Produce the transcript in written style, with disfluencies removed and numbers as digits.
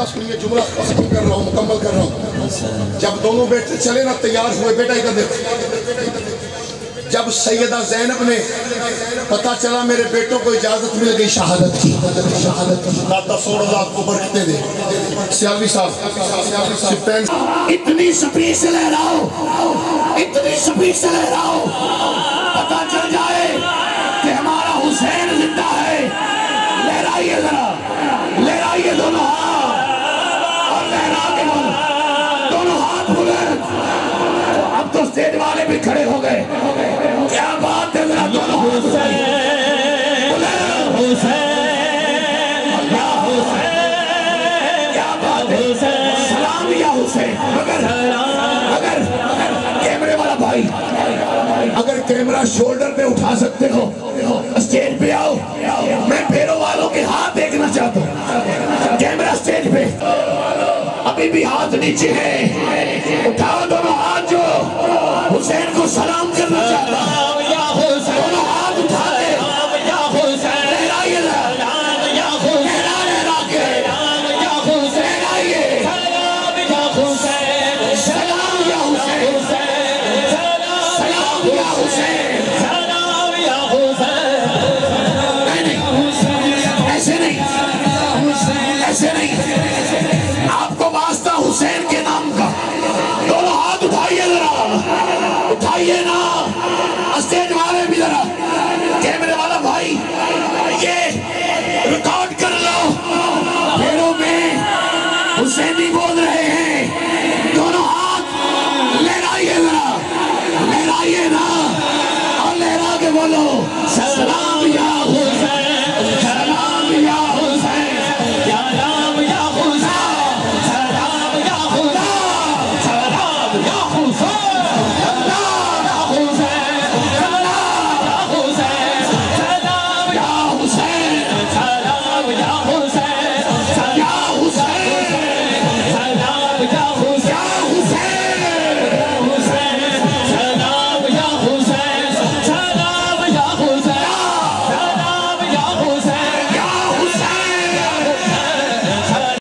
جملہ سنیے، جملہ ختم کر رہا ہوں، مکمل کر رہا ہوں. جب دونوں بیٹے چلے نا تیار ہوئے، بیٹا ادھر دیکھ. جب سیدہ زینب نے پتا چلا میرے بیٹوں کو اجازت مل گئی شہادت کی، داتا سوڑ اللہ کو برکتیں دے. سیالوی صاحب اتنی سپیڈ سے لہراؤ، اتنی سپیڈ سے لہراؤ، پتا چل جائے کہ ہمارا حسین زندہ ہے. لہرائیے ذرا، لہرائیے دونوں ہاتھ، اور لہرا کے دونوں ہاتھ بلند. اب تو سٹیج والے بھی کھڑے ہو گئے. کیا بات ہے، ذرا دونوں ہاتھ بلند. کیا بات ہے، سلام یا حسین. اگر کیمرے والا بھائی اگر کیمرہ شولڈر پہ اٹھا سکتے ہو، اسٹیج پہ آؤ. میں پیروں والوں کے ہاتھ دیکھنا چاہتا ہوں. کیمرہ اسٹیج پہ، ابھی بھی ہاتھ نیچے ہے.